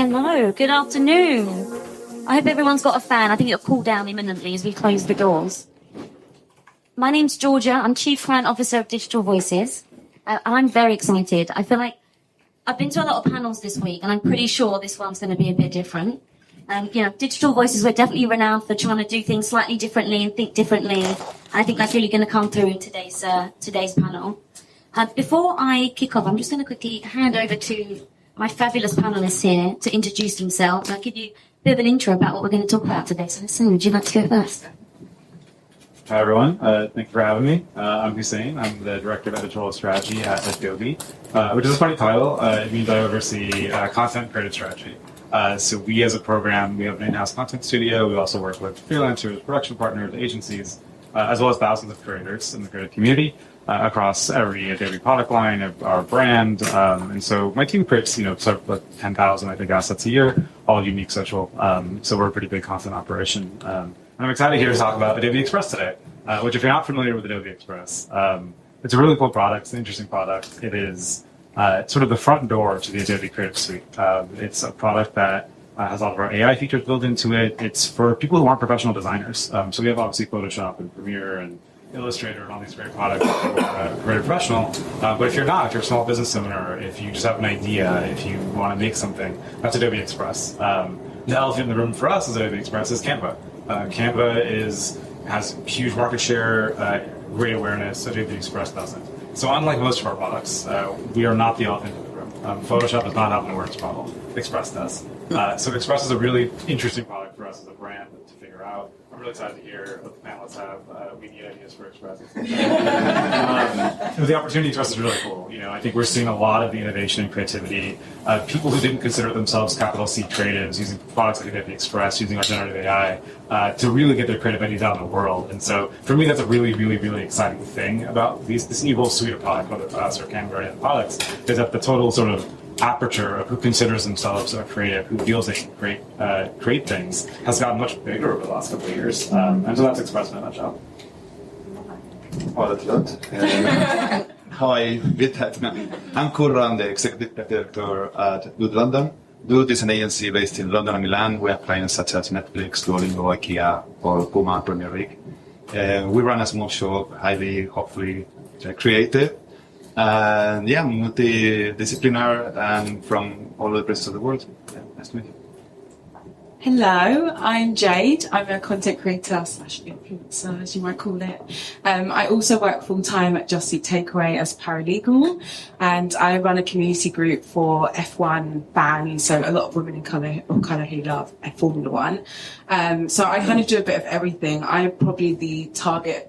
Hello, good afternoon. I hope everyone's got a fan. I think it'll cool down imminently as we close the doors. My name's Georgia. I'm Chief Client Officer of Digital Voices. And I'm very excited. I feel like I've been to a lot of panels this week, and I'm pretty sure this one's going to be a bit different. Digital Voices, we're definitely renowned for trying to do things slightly differently and think differently. I think that's really going to come through in today's panel. Before I kick off, I'm just going to quickly hand over to my fabulous panelists here to introduce themselves. I'll give you a bit of an intro about what we're going to talk about today. So, Hussein, would you like to go first? Hi, everyone. Thank you for having me. I'm Hussein. I'm the Director of Editorial Strategy at Adobe, which is a funny title. It means I oversee content creative strategy. So we, as a program, we have an in-house content studio. We also work with freelancers, production partners, agencies, as well as thousands of creators in the creative community across every Adobe product line, our brand. And so my team creates, sort of like 10,000, I think, assets a year, all unique social. So we're a pretty big content operation. And I'm excited here to talk about Adobe Express today, which, if you're not familiar with Adobe Express, it's a really cool product. It's an interesting product. It is sort of the front door to the Adobe Creative Suite. It's a product that has all of our AI features built into it. It's for people who aren't professional designers. So we have obviously Photoshop and Premiere and Illustrator and all these great products that are very professional. But if you're not, if you're a small business owner, if you just have an idea, if you want to make something, that's Adobe Express. The elephant in the room for us as Adobe Express is Canva. Canva has huge market share, great awareness. Adobe Express doesn't. So unlike most of our products, we are not the elephant in the room. Photoshop does not have an awareness problem. Express does. So Express is a really interesting product for us as a brand to figure out. I'm really excited to hear what the panelists have. We need ideas for Express. The opportunity Express is really cool. I think we're seeing a lot of the innovation and creativity. People who didn't consider themselves capital C creatives using products like Adobe Express, using our generative AI to really get their creative ideas out in the world. And so for me, that's a really, really, really exciting thing about this evil suite of products, whether it's us or Canva or any other products, is that the total sort of aperture of who considers themselves a creative, who feels they can create things, has gotten much bigger over the last couple of years. And so that's Express in a nutshell. Hi, I'm Kurra. I'm the Executive Director at Dude London. Dude is an agency based in London and Milan. We have clients such as Netflix, Duolingo, IKEA, or Puma Premier League. We run a small shop, highly, hopefully, creative. And multidisciplinary and from all the places of the world. Nice to meet you. Hello, I'm Jade. I'm a content creator / influencer, as you might call it. I also work full-time at Just Eat Takeaway as paralegal, and I run a community group for F1 fans, so a lot of women of colour who love Formula One. So I kind of do a bit of everything. I'm probably the target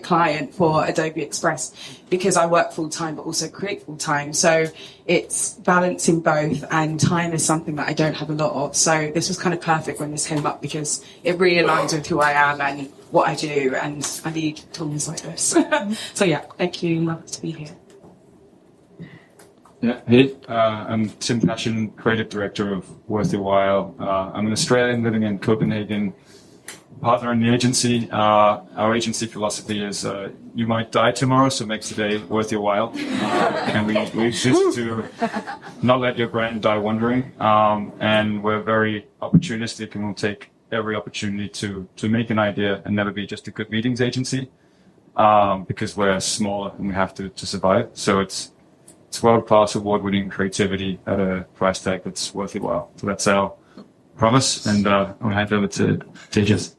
client for Adobe Express because I work full-time but also create full-time. So it's balancing both, and time is something that I don't have a lot of. So this was kind of perfect when this came up because it really aligns with who I am and what I do, and I need tools like this. So yeah, thank you. Love to be here. Yeah, hey, I'm Tim Passion, Creative Director of Worth Your While. I'm an Australian living in Copenhagen, partner in the agency. Our agency philosophy is you might die tomorrow, so make today worth your while. And we exist to not let your brain die wondering. And we're very opportunistic, and we'll take every opportunity to make an idea and never be just a good meetings agency, because we're smaller and we have to survive. So it's world-class, award-winning creativity at a price tag that's worth your while. So that's our promise, and I'll hand over to Tejas.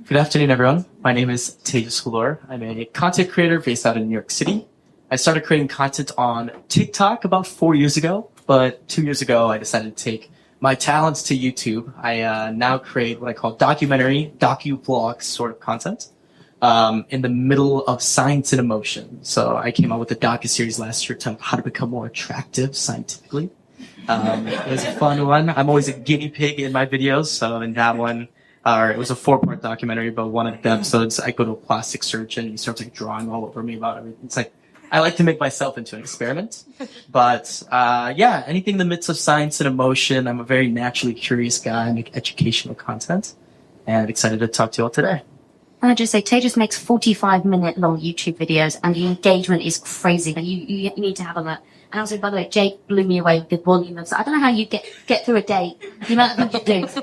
Good afternoon, everyone. My name is Tejas Hulor. I'm a content creator based out in New York City. I started creating content on TikTok about 4 years ago, but 2 years ago, I decided to take my talents to YouTube. I now create what I call docu-vlog sort of content in the middle of science and emotion. So I came out with a docu-series last year on how to become more attractive scientifically. It was a fun one. I'm always a guinea pig in my videos, so in that one, it was a 4-part documentary, but one of the episodes, I go to a plastic surgeon and he starts like drawing all over me about everything. It's like, I like to make myself into an experiment, but anything in the midst of science and emotion. I'm a very naturally curious guy. I make educational content, and I'm excited to talk to you all today. And I just say, Tejas makes 45-minute long YouTube videos, and the engagement is crazy. You need to have a And also, by the way, Jake blew me away with the volume of. So I don't know how you get through a date. The amount of things you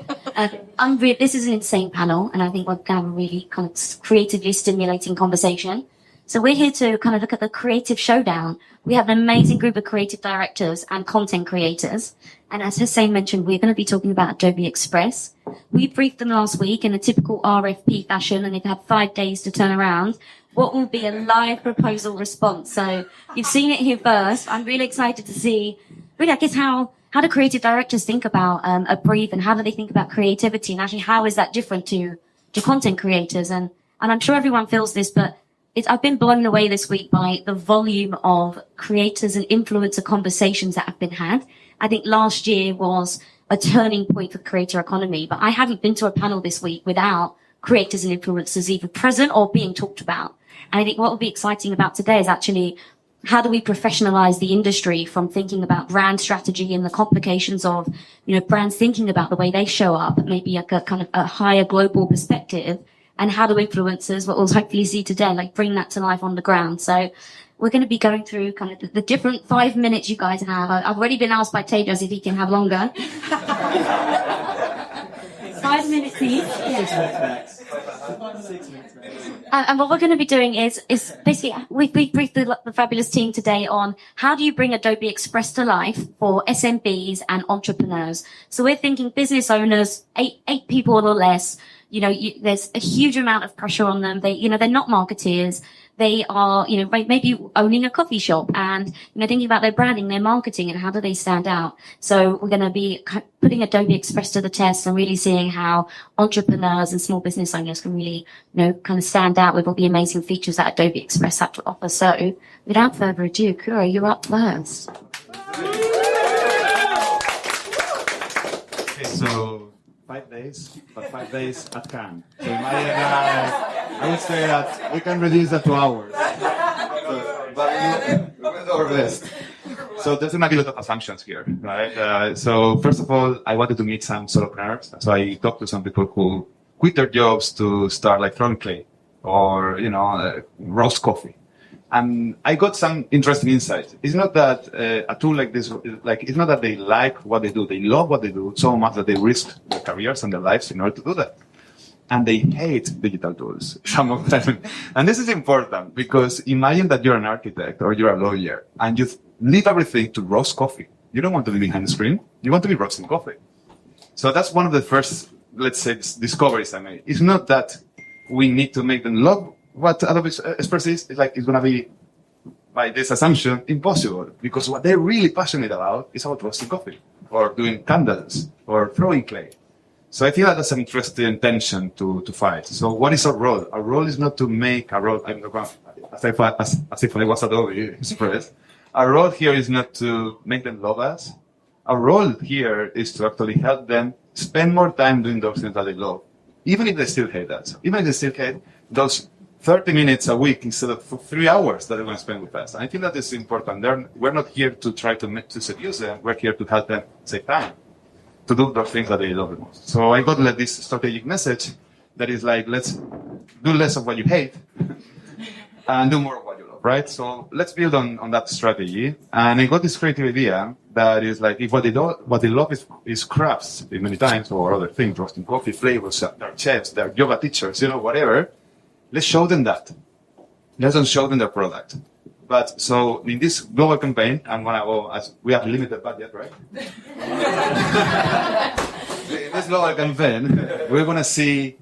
do. This is an insane panel, and I think we're going to have a really kind of creatively stimulating conversation. So we're here to kind of look at the creative showdown. We have an amazing group of creative directors and content creators. And as Hussein mentioned, we're going to be talking about Adobe Express. We briefed them last week in a typical RFP fashion, and they've had 5 days to turn around what will be a live proposal response. So you've seen it here first. I'm really excited to see, really, I guess, how do creative directors think about a brief, and how do they think about creativity, and actually how is that different to content creators? And I'm sure everyone feels this, but I've been blown away this week by the volume of creators and influencer conversations that have been had. I think last year was a turning point for the creator economy, but I haven't been to a panel this week without creators and influencers either present or being talked about. And I think what will be exciting about today is actually how do we professionalize the industry from thinking about brand strategy and the complications of, brands thinking about the way they show up, maybe like a kind of a higher global perspective. And how do influencers, what we'll hopefully see today, bring that to life on the ground. So we're going to be going through kind of the different 5 minutes you guys have. I've already been asked by Tejas if he can have longer. 5 minutes each. Yeah. 6 minutes. And what we're going to be doing is basically, we've briefed the fabulous team today on how do you bring Adobe Express to life for SMBs and entrepreneurs. So we're thinking business owners, eight people or less. There's a huge amount of pressure on them. They're not marketeers. They are, maybe owning a coffee shop and, thinking about their branding, their marketing, and how do they stand out. So we're going to be putting Adobe Express to the test and really seeing how entrepreneurs and small business owners can really, kind of stand out with all the amazing features that Adobe Express have to offer. So without further ado, Kuro, you're up first. Okay, so 5 days, but 5 days at Cannes. So I would say that we can reduce that to hours. But we'll do our best. So there's going to be a lot of assumptions here, right? So first of all, I wanted to meet some solopreneurs. So I talked to some people who quit their jobs to start throwing clay or, roast coffee. And I got some interesting insights. It's not that a tool like this, it's not that they like what they do. They love what they do so much that they risk their careers and their lives in order to do that. And they hate digital tools, some of them. And this is important because imagine that you're an architect or you're a lawyer and you leave everything to roast coffee. You don't want to be behind the screen. You want to be roasting coffee. So that's one of the first, let's say, discoveries I made. It's not that we need to make them love what Adobe Express is. It's going to be, by this assumption, impossible. Because what they're really passionate about is about roasting coffee or doing candles or throwing clay. So I feel that that's an interesting tension to fight. So what is our role? Our role is not to make a role, as if I was Adobe Express. Our role here is not to make them love us. Our role here is to actually help them spend more time doing those things that they love, even if they still hate us. Even if they still hate those 30 minutes a week instead of 3 hours that they're going to spend with us. And I think that is important. We're not here to try to seduce them. We're here to help them save time to do those things that they love the most. So I got this strategic message that is let's do less of what you hate and do more of what you love, right? So let's build on that strategy. And I got this creative idea that is if what they love is crafts many times or other things, roasting coffee, flavors, they're chefs, they're yoga teachers, whatever. Let's show them that. Let's not show them their product. But so in this global campaign, I'm going to go, as we have limited budget, right? In this global campaign, we're going to see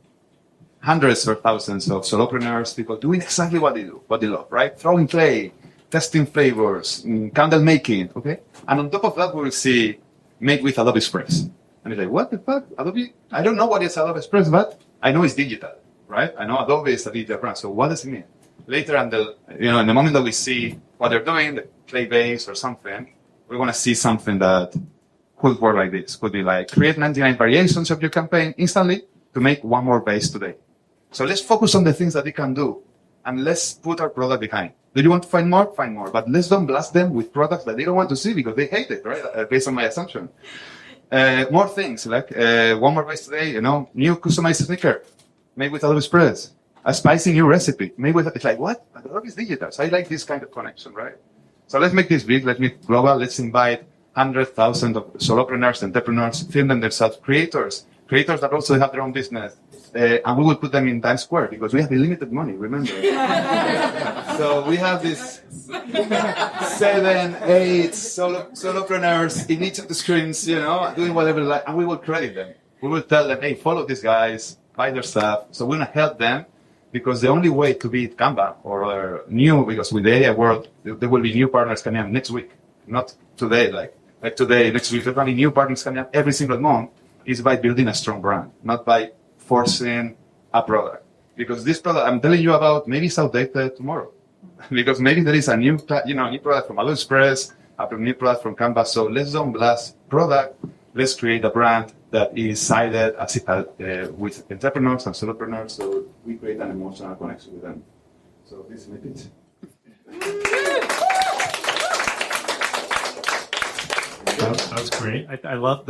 hundreds or thousands of solopreneurs, people doing exactly what they do, what they love, right? Throwing clay, testing flavors, candle making, okay? And on top of that, we will see Make with Adobe Express. And it's what the fuck? Adobe? I don't know what is Adobe Express, but I know it's digital, right? I know Adobe is a digital brand. So what does it mean? Later, in the moment that we see what they're doing, the clay base or something, we want to see something that could work like this. Could be create 99 variations of your campaign instantly to make one more base today. So let's focus on the things that they can do and let's put our product behind. Do you want to find more? Find more. But let's don't blast them with products that they don't want to see because they hate it, right? Based on my assumption. More things one more base today, new customized sneaker made with Adobe Express. A spicy new recipe. Maybe it's what? Adobe is digital. So I like this kind of connection, right? So let's make this big, let's make global, let's invite 100,000 of solopreneurs, entrepreneurs, film themselves, creators that also have their own business. And we will put them in Times Square because we have limited money, remember? So we have this 7, 8 solopreneurs in each of the screens, doing whatever, and we will credit them. We will tell them, hey, follow these guys, buy their stuff. So we're going to help them because the only way to beat Canva or new, because with the AI world, there will be new partners coming up next week, not today, like today, next week. There will be new partners coming up every single month is by building a strong brand, not by forcing a product. Because this product I'm telling you about maybe it's outdated tomorrow. Because maybe there is a new product from Adobe Express, a new product from Canva. So let's don't blast product. Let's create a brand that is sided with entrepreneurs and solopreneurs, so we create an emotional connection with them. So this is my pitch. That was great. I love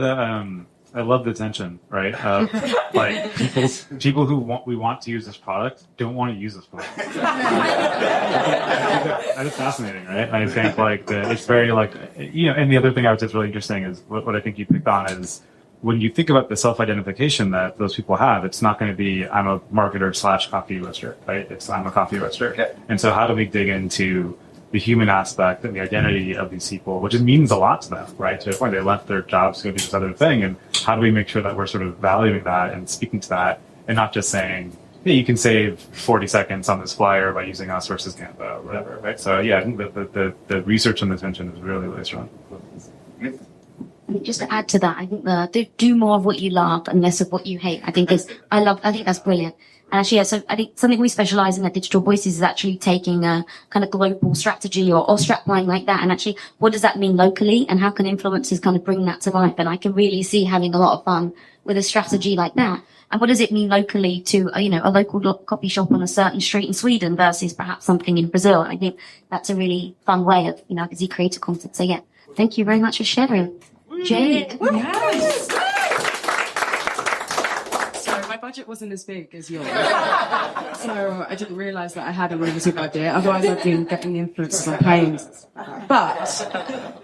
the tension, right? Of like people who we want to use this product don't want to use this product. That is fascinating, right? I think it's very and the other thing I was just really interesting is what I think you picked on is when you think about the self-identification that those people have, it's not going to be I'm a marketer / coffee roaster, right? It's I'm a coffee roaster. Okay. And so how do we dig into the human aspect and the identity of these people, which means a lot to them, right? To the point they left their jobs to go do this other thing. And how do we make sure that we're sort of valuing that and speaking to that and not just saying, hey, you can save 40 seconds on this flyer by using us versus Canva or whatever, right? So yeah, I think the research on the tension is really, really strong. Just to add to that, I think do more of what you love and less of what you hate. I think that's brilliant. And actually, yeah, so I think something we specialize in at Digital Voices is actually taking a kind of global strategy or strapline like that. And actually, what does that mean locally and how can influencers kind of bring that to life? And I can really see having a lot of fun with a strategy like that. And what does it mean locally to, a local coffee shop on a certain street in Sweden versus perhaps something in Brazil? I think that's a really fun way of, as you create a content. So yeah, thank you very much for sharing. Jade. Yes. Sorry, my budget wasn't as big as yours. So I didn't realise that I had a limited budget. Otherwise I'd been getting influencers on planes. But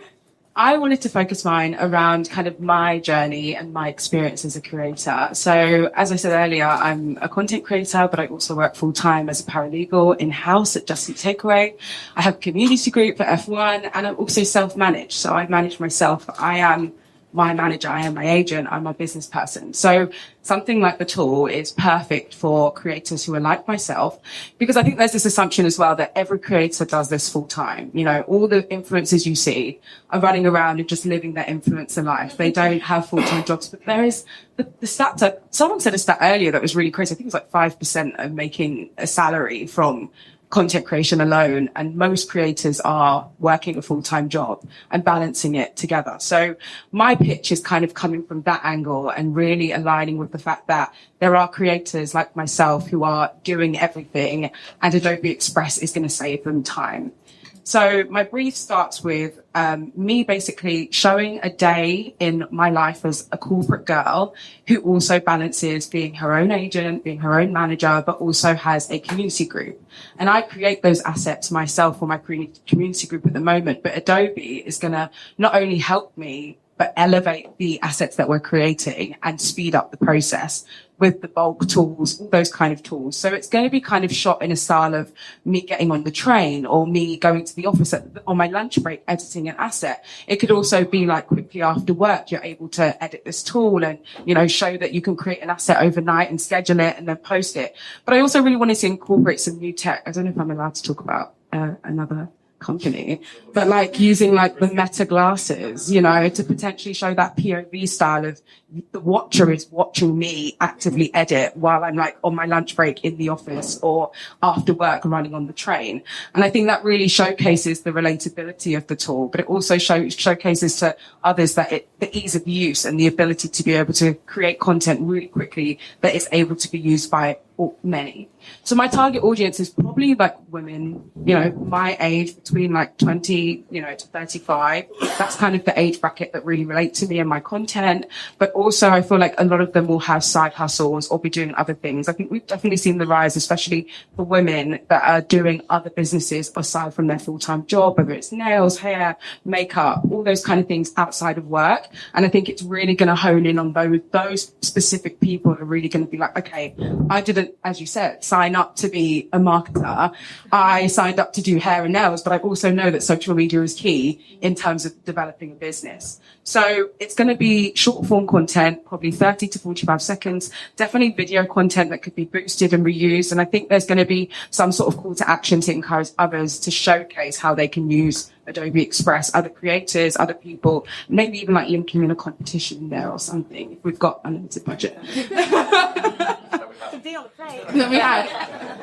I wanted to focus mine around kind of my journey and my experience as a creator. So as I said earlier, I'm a content creator, but I also work full time as a paralegal in-house at Just Eat Takeaway. I have a community group at F1 and I'm also self-managed. So I manage myself. I am my manager, I am my agent, I'm a business person. So something like the tool is perfect for creators who are like myself, because I think there's this assumption as well that every creator does this full time. All the influencers you see are running around and just living their influencer life. They don't have full-time jobs, but there is the stats. Someone said a stat earlier that was really crazy. I think it was like 5% of making a salary from content creation alone, and most creators are working a full-time job and balancing it together. So my pitch is kind of coming from that angle and really aligning with the fact that there are creators like myself who are doing everything, and Adobe Express is going to save them time. So my brief starts with me basically showing a day in my life as a corporate girl who also balances being her own agent, being her own manager, but also has a community group. And I create those assets myself for my community group at the moment. But Adobe is going to not only help me, but elevate the assets that we're creating and speed up the process with the bulk tools, all those kind of tools. So it's going to be kind of shot in a style of me getting on the train or me going to the office on my lunch break, editing an asset. It could also be like quickly after work, you're able to edit this tool and, show that you can create an asset overnight and schedule it and then post it. But I also really wanted to incorporate some new tech. I don't know if I'm allowed to talk about another company, but like using like the meta glasses, to potentially show that POV style of the watcher is watching me actively edit while I'm like on my lunch break in the office or after work running on the train. And I think that really showcases the relatability of the tool, but it also showcases to others that the ease of use and the ability to be able to create content really quickly that is able to be used by many. So my target audience is probably like women, my age between like 20, to 35. That's kind of the age bracket that really relate to me and my content. But also I feel like a lot of them will have side hustles or be doing other things. I think we've definitely seen the rise, especially for women that are doing other businesses aside from their full-time job, whether it's nails, hair, makeup, all those kind of things outside of work. And I think it's really going to hone in on those specific people who are really going to be like, okay, I didn't, as you said, sign up to be a marketer. I signed up to do hair and nails, but I also know that social media is key in terms of developing a business. So it's going to be short form content, probably 30 to 45 seconds, definitely video content that could be boosted and reused. And I think there's going to be some sort of call to action to encourage others to showcase how they can use Adobe Express, other creators, other people, maybe even like linking in a competition there or something if we've got unlimited budget.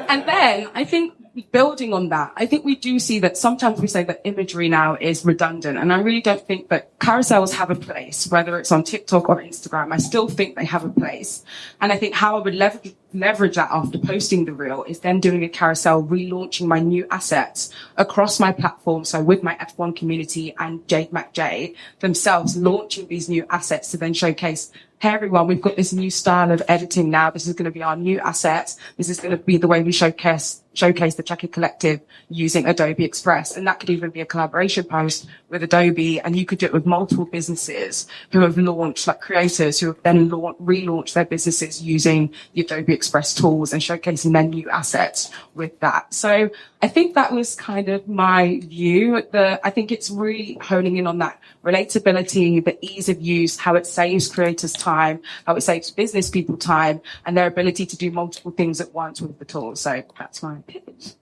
And then I think building on that, I think we do see that sometimes we say that imagery now is redundant. And I really don't think that carousels have a place, whether it's on TikTok or Instagram. I still think they have a place. And I think how I would leverage that after posting the reel is then doing a carousel, relaunching my new assets across my platform. So with my F1 community and Jade MacJ themselves launching these new assets to then showcase, hey everyone, we've got this new style of editing now. This is going to be our new asset. This is going to be the way we showcase the Checker Collective using Adobe Express. And that could even be a collaboration post with Adobe. And you could do it with multiple businesses who have launched, like creators who have then relaunched their businesses using the Adobe Express tools and showcasing their new assets with that. So I think that was kind of my view. I think it's really honing in on that relatability, the ease of use, how it saves creators time, how it saves business people time, and their ability to do multiple things at once with the tools. So that's my pitch.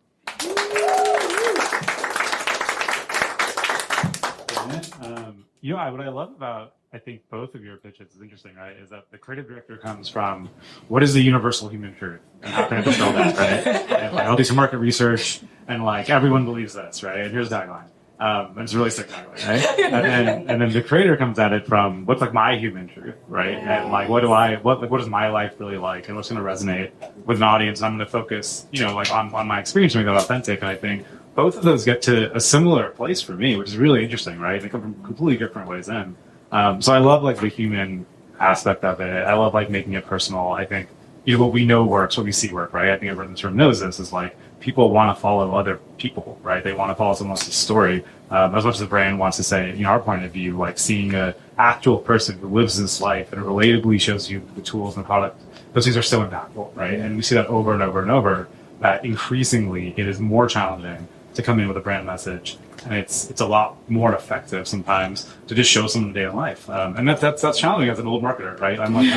What I love about, I think, both of your pitches is interesting, right? Is that the creative director comes from what is the universal human truth and how can I dispel that, right? And like, I'll do some market research and like everyone believes this, right? And here's the tagline. And it's a really sick tagline, right? And then the creator comes at it from what's like my human truth, right? And like what is my life really like and what's going to resonate with an audience? And I'm going to focus, on my experience to make that authentic. And I think both of those get to a similar place for me, which is really interesting, right? They come from completely different ways in. So I love like the human aspect of it. I love like making it personal. I think what we know works, what we see work, right? I think everyone in this room knows this is like people want to follow other people, right? They want to follow someone else's story. As much as the brand wants to say, our point of view, like seeing an actual person who lives this life and relatably shows you the tools and the product, those things are so impactful, right? And we see that over and over and over, that increasingly it is more challenging to come in with a brand message. And it's a lot more effective sometimes to just show someone day in life. And that's challenging as an old marketer, right? I'm like,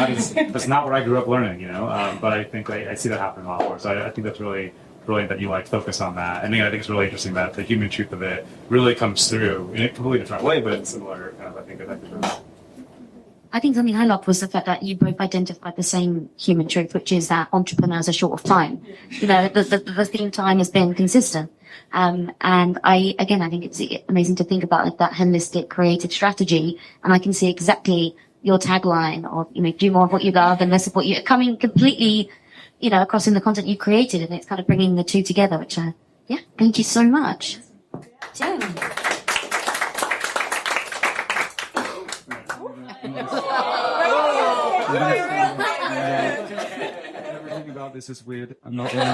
that's not what I grew up learning, but I think I see that happening a lot more. So I think that's really brilliant that you focus on that. And again, I think it's really interesting that the human truth of it really comes through in a completely different way, but in similar kind of, I think, effective ways. I think something I loved was the fact that you both identified the same human truth, which is that entrepreneurs are short of time. The theme time has been consistent. And I think it's amazing to think about that holistic creative strategy. And I can see exactly your tagline of, do more of what you love and less of what you're coming completely, across in the content you created. And it's kind of bringing the two together, which, thank you so much. Everything about this is weird. I'm not really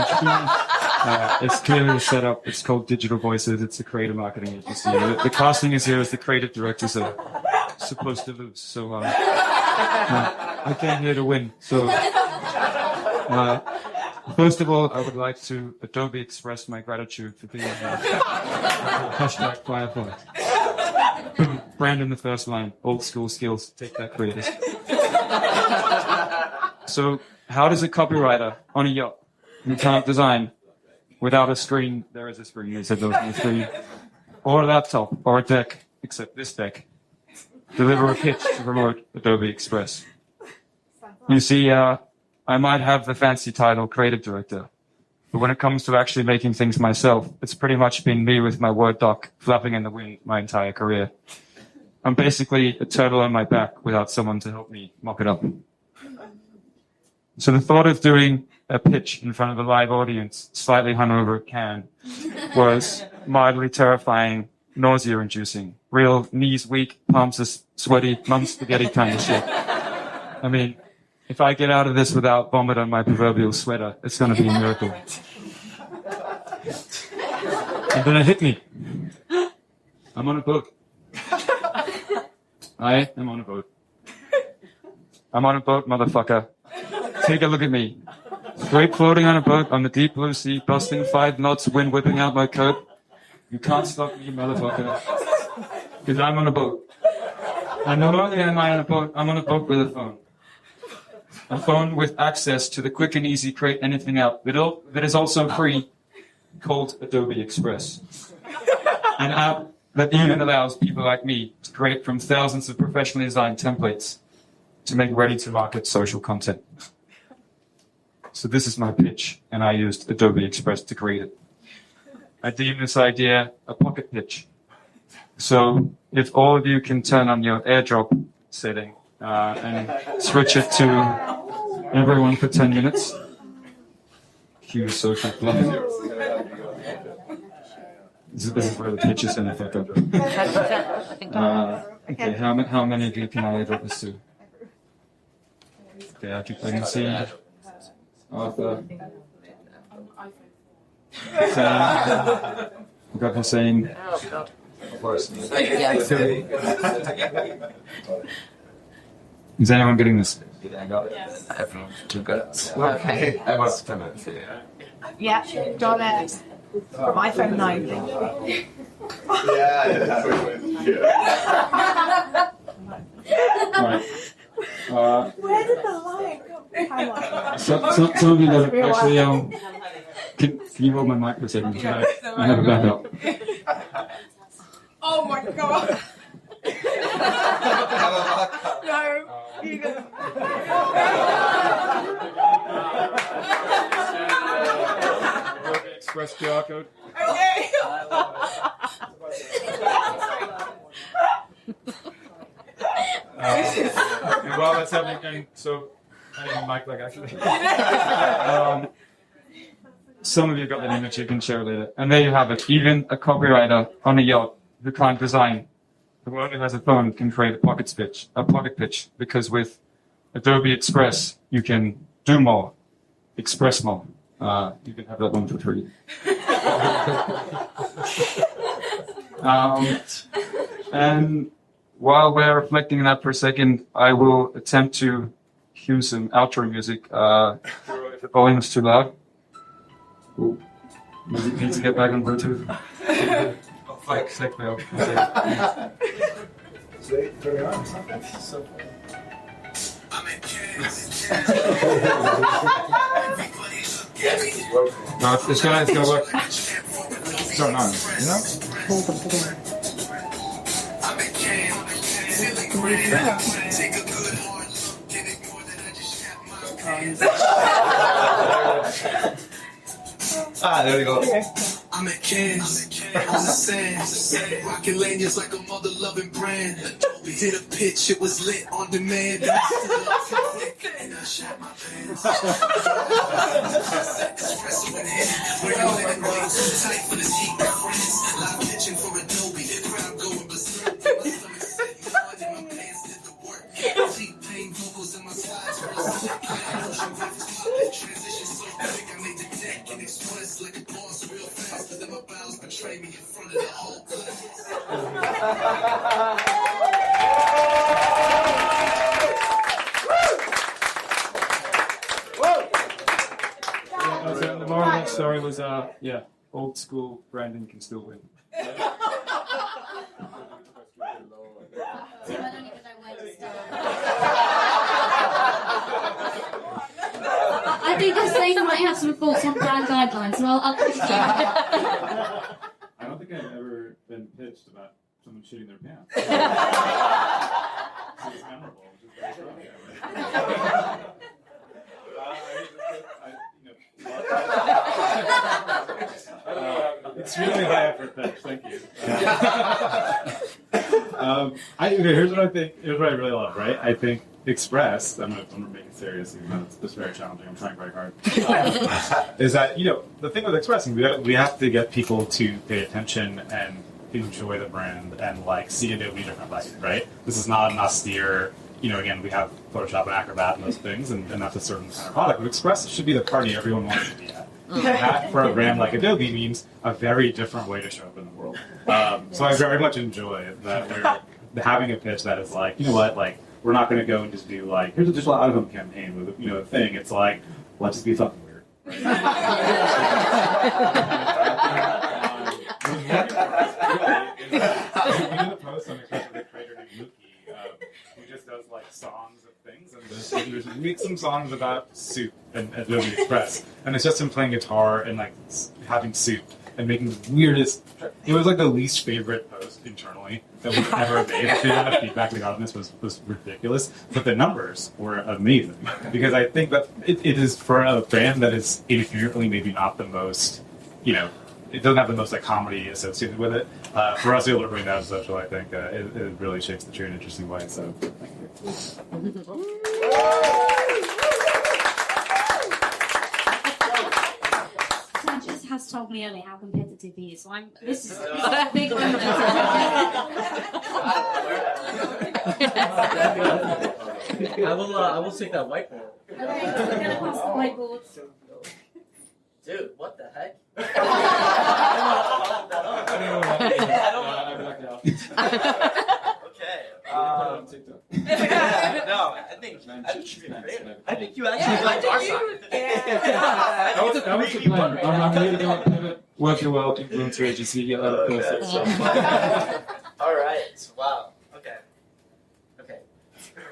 it's clearly set up. It's called Digital Voices. It's a creative marketing agency. The casting is here as the creative directors are supposed to lose. So I came here to win. So first of all, I would like to Adobe express my gratitude for being hashtag Firefly. Brand in the first line. Old school skills. Take that, creators. So how does a copywriter on a yacht who can't design without a screen, there is a screen, they said there was no screen, or a laptop, or a deck, except this deck, deliver a pitch to promote Adobe Express? You see, I might have the fancy title creative director, but when it comes to actually making things myself, it's pretty much been me with my Word doc flapping in the wind my entire career. I'm basically a turtle on my back without someone to help me mop it up. So the thought of doing a pitch in front of a live audience, slightly hungover can, was mildly terrifying, nausea-inducing, real knees weak, palms are sweaty, mum's spaghetti kind of shit. I mean, if I get out of this without vomit on my proverbial sweater, it's going to be a miracle. And then it hit me. I'm on a boat. I am on a boat. I'm on a boat, motherfucker. Take a look at me. Straight floating on a boat on the deep blue sea, busting 5 knots, wind whipping out my coat. You can't stop me, motherfucker. Because I'm on a boat. And not only am I on a boat, I'm on a boat with a phone. A phone with access to the quick and easy create anything app that is also free, called Adobe Express. An app that even allows people like me to create from thousands of professionally designed templates to make ready-to-market social content. So this is my pitch, and I used Adobe Express to create it. I deem this idea a pocket pitch. So if all of you can turn on your airdrop setting and switch it to everyone for 10 minutes. Cue social club. This is where the pitch is in effect. Okay, how many of you can I airdrop this to? Okay, I can see Arthur. We've got Hussein. Of course. Is anyone getting this? Yeah, I got it. Everyone, you've got it. Okay. Everyone's 10 minutes. Yeah, got it. From iPhone 9. Right. Where did the line go? Some of you that actually, can you hold my mic for a second? I have a backup. Oh my god. No, you gonna... Express QR code. Okay. And while that's happening, and so I didn't mic like actually. Some of you got that image, you can share later. And there you have it. Even a copywriter on a yacht who can't design, who only has a phone, can create a pocket pitch. Because with Adobe Express, you can do more, express more. You can have that one for free. And while we're reflecting on that for a second, I will attempt to cue some outro music. If the volume is too loud. Ooh. Music needs to get back on Bluetooth. Oh, fuck. Sick fail. No, it's gonna work. It's going on, you know? There we go. I'm at Cairns, on the sands, rocking lanyards like a mother-loving brand. Adobe did a pitch, it was lit on demand. And I shot my pants. Espresso in hand, wearing linen weights, too tight for this heat. Live pitching for Adobe, crowd going berserk. My stomach said you hard and my pants did the work. Deep pain vocals in my slides, transition so quick, I made the deck and express like a boss real fast. But then my bowels betray me in front of the whole class. The moral of that story was, old school branding can still win. I don't even know where to start. I think Hussein might have some thoughts on brand guidelines, so I'll pitch you. I don't think I've ever been pitched about someone shitting their pants. It's memorable. It's just very it's really high effort pitch, thank you. Here's what I think. Here's what I really love, right? I think Express, I'm gonna make it serious, even though it's very challenging. I'm trying very hard. Is that the thing with Expressing, we have to get people to pay attention and enjoy the brand and see Adobe different light, right? This is not an austere. Again, we have Photoshop and Acrobat and those things, and that's a certain kind of product. But Express should be the party everyone wants to be at. That, for a brand like Adobe, means a very different way to show up in the world. So I very much enjoy that we're having a pitch that is we're not going to go and just do here's a digital out-of-home campaign with a thing. It's let's just be something weird. Right? We did a post on Express with a creator named Luki, who just does songs of things, and there's makes some songs about soup and Adobe Express, and it's just him playing guitar and having soup and making the weirdest. It was the least favorite post internally that we've ever made. The amount of feedback we got on this was ridiculous, but the numbers were amazing because I think that it is for a brand that is inherently maybe not the most, it doesn't have the most comedy associated with it. For us, able to bring that to social, I think it really shakes the tree in an interesting way. So, thank you. Sanchez has told me earlier how competitive he is, so this is a big moment. I will take that whiteboard. Okay, so we're going to pass the whiteboard. Dude, what the heck? Okay. No, I think you actually like our side. That was the plan. I'm really going to work your well influencer agency, get that process. All right. Wow. Okay.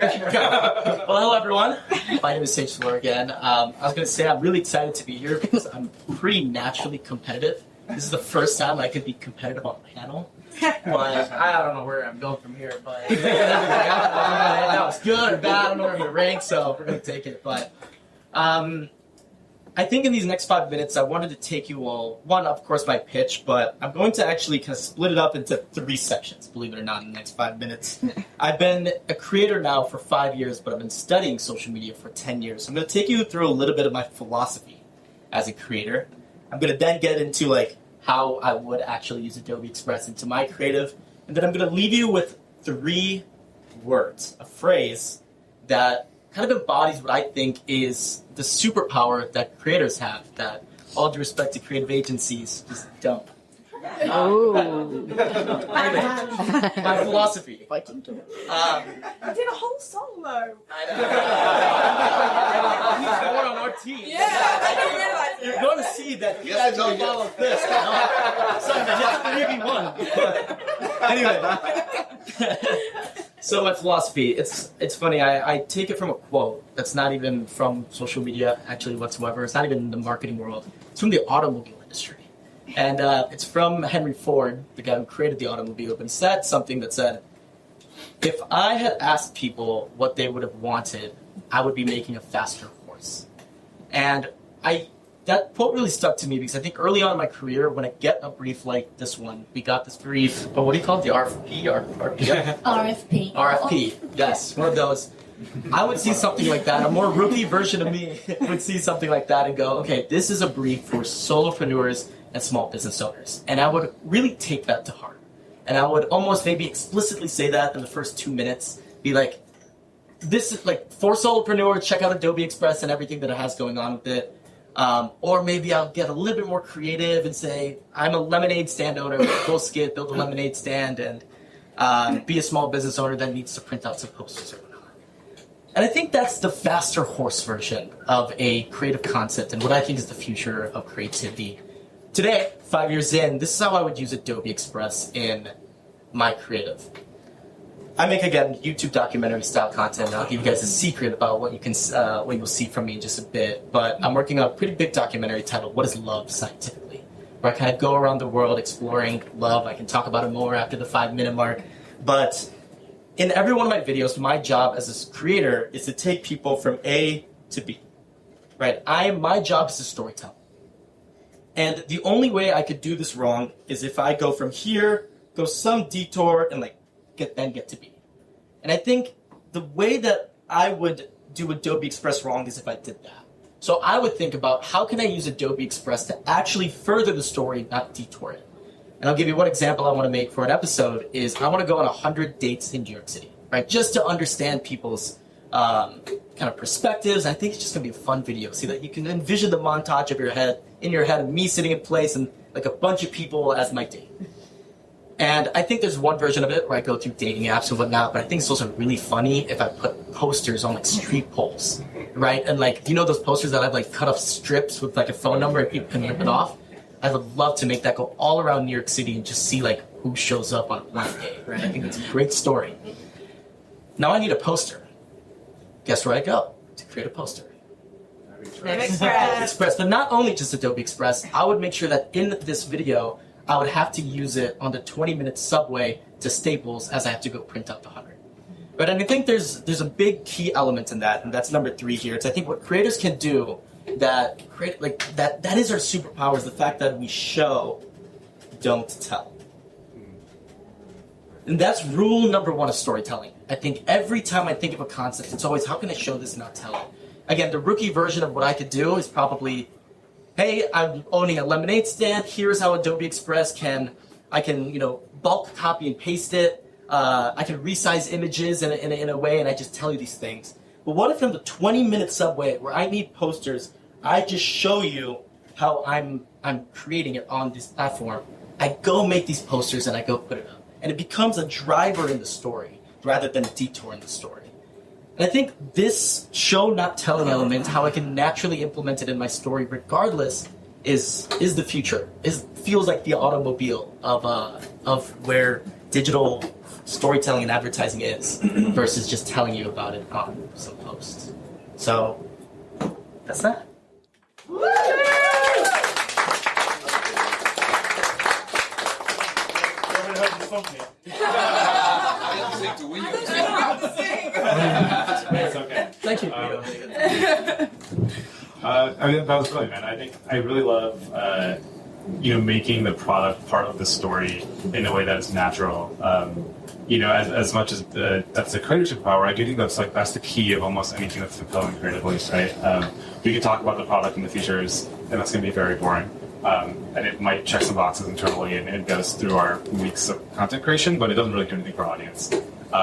Well, hello everyone. My name is Sage Fleur again. I was going to say I'm really excited to be here because I'm pretty naturally competitive. This is the first time I could be competitive on a panel. But I don't know where I'm going from here. But that was good or bad. I don't know where I'm going to rank, so we're going to take it. But I think in these next 5 minutes, I wanted to take you all, one, of course, my pitch, but I'm going to actually kind of split it up into 3 sections, believe it or not, in the next 5 minutes. I've been a creator now for 5 years, but I've been studying social media for 10 years. I'm going to take you through a little bit of my philosophy as a creator. I'm going to then get into how I would actually use Adobe Express into my creative, and then I'm going to leave you with 3 words, a phrase that kind of embodies what I think is the superpower that creators have that, all due respect to creative agencies, just don't. My philosophy. I did a whole song though. I know. More on our team. Yeah, I didn't realize it. You're going to see that he actually followed this. Sorry, just 3v1. Anyway. So my philosophy, it's funny, I take it from a quote that's not even from social media actually whatsoever. It's not even in the marketing world. It's from the automobile industry. And it's from Henry Ford, the guy who created the automobile, but he said something that said, if I had asked people what they would have wanted, I would be making a faster horse. And that quote really stuck to me because I think early on in my career, when I get a brief like this one, we got this brief, but what do you call it? The RFP? RFP. RFP, yes, one of those. I would see something like that. A more rookie version of me would see something like that and go, okay, this is a brief for solopreneurs and small business owners. And I would really take that to heart. And I would almost maybe explicitly say that in the first 2 minutes, be like, this is for solopreneurs, check out Adobe Express and everything that it has going on with it. Or maybe I'll get a little bit more creative and say, I'm a lemonade stand owner, go skid, build a lemonade stand, and be a small business owner that needs to print out some posters or whatnot. And I think that's the faster horse version of a creative concept and what I think is the future of creativity. Today, 5 years in, this is how I would use Adobe Express in my creative. I make, again, YouTube documentary style content, and I'll give you guys a secret about what what you'll see from me in just a bit. But I'm working on a pretty big documentary titled "What Is Love Scientifically?" where I kind of go around the world exploring love. I can talk about it more after the 5-minute mark. But in every one of my videos, my job as a creator is to take people from A to B. Right? My job is to storytell. And the only way I could do this wrong is if I go from here, go some detour, and then get to B. And I think the way that I would do Adobe Express wrong is if I did that. So I would think about how can I use Adobe Express to actually further the story, not detour it. And I'll give you one example I want to make for an episode is I want to go on 100 dates in New York City, right? Just to understand people's kind of perspectives. I think it's just going to be a fun video. See that you can envision the montage of in your head of me sitting in place and like a bunch of people as my date. And I think there's one version of it where I go through dating apps and whatnot, but I think it's also really funny if I put posters on like street poles, right? And like, do you know those posters that I've like cut off strips with like a phone number and people can rip it off? I would love to make that go all around New York City and just see like who shows up on one day, right? I think it's a great story. Now I need a poster. Guess where I go to create a poster? Adobe Express. Express, but not only just Adobe Express, I would make sure that in this video, I would have to use it on the 20-minute subway to Staples as I have to go print out the 100. But I think there's a big key element in that, and that's number 3 here. It's I think what creators can do that is our superpower is the fact that we show, don't tell. And that's rule number 1 of storytelling. I think every time I think of a concept, it's always how can I show this and not tell it? Again, the rookie version of what I could do is probably, hey, I'm owning a lemonade stand. Here's how Adobe Express I can bulk copy and paste it. I can resize images in a way, and I just tell you these things. But what if in the 20-minute subway where I need posters, I just show you how I'm creating it on this platform. I go make these posters and I go put it up, and it becomes a driver in the story rather than a detour in the story. And I think this show not telling element, how I can naturally implement it in my story regardless, is the future. Feels like the automobile of where digital storytelling and advertising is versus just telling you about it on some posts. So that's that. It's okay. Thank you. I mean, that was brilliant, man. I think I really love, making the product part of the story in a way that is natural. As much as that's the creative power, I do think that's the key of almost anything that's fulfilling creatively, right? We can talk about the product and the features, and that's going to be very boring. And it might check some boxes internally and it goes through our weeks of content creation, but it doesn't really do anything for our audience.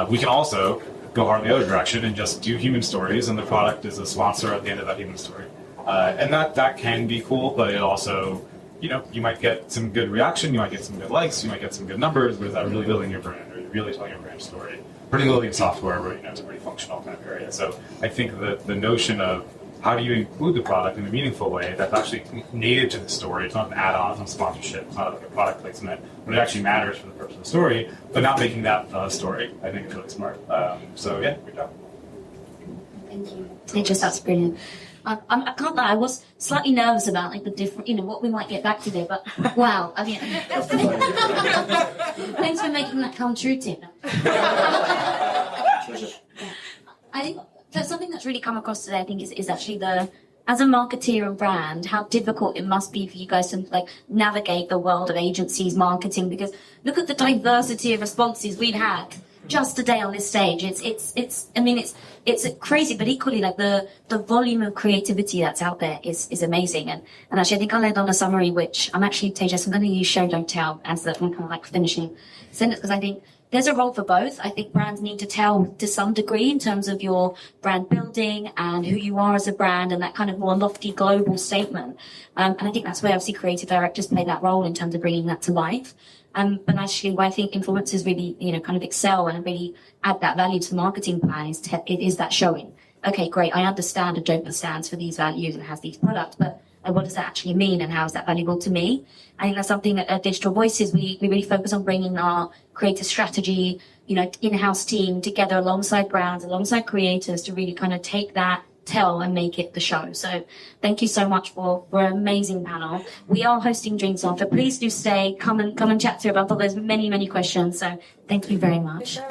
We can also go hard in the other direction and just do human stories, and the product is a sponsor at the end of that human story. And that can be cool, but it also, you might get some good reaction, you might get some good likes, you might get some good numbers, but is that really building your brand or really telling your brand story? Particularly in software where, it's a pretty functional kind of area. So I think that the notion of how do you include the product in a meaningful way that's actually native to the story? It's not an add-on, it's not sponsorship, it's not like a product placement, but it actually matters for the purpose of the story, but not making that the story, I think is really smart. So yeah, good job. Thank you. Tejas, that's brilliant. I can't lie, I was slightly nervous about the different, what we might get back to there, but wow, I mean, thanks for making that come true, Tim. I think that's something that's really come across today, I think, is actually as a marketeer and brand, how difficult it must be for you guys to navigate the world of agencies, marketing, because look at the diversity of responses we've had just today on this stage. It's crazy, but equally the volume of creativity that's out there is amazing. And actually I think I'll end on a summary, which I'm actually, Tejas, I'm going to use show, don't tell as the kind of finishing sentence, because I think there's a role for both. I think brands need to tell to some degree in terms of your brand building and who you are as a brand and that kind of more lofty global statement. And I think that's where obviously creative directors play that role in terms of bringing that to life. But actually where I think influencers really, kind of excel and really add that value to the marketing plan is that showing. Okay, great. I understand Adobe stands for these values and has these products, but what does that actually mean and how is that valuable to me? I think that's something at Digital Voices, we really focus on bringing our creative strategy, in-house team together alongside brands, alongside creators to really kind of take that, tell and make it the show. So thank you so much for an amazing panel. We are hosting drinks after. Please do stay, come and chat through about. There's many, many questions. So thank you very much. I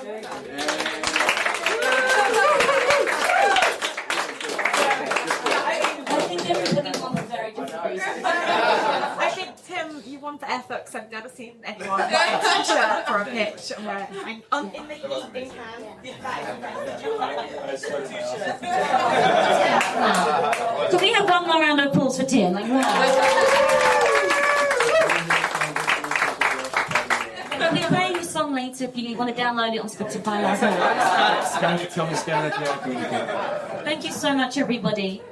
think everybody wants very different reasons. I think Tim, you won for effort because I've never seen anyone wear a t-shirt for a pitch. In the evening hand. Can we have one more round of applause for Tim? Like, wow. We'll be playing this song later if you want to download it on Spotify as well. Thank you so much, everybody.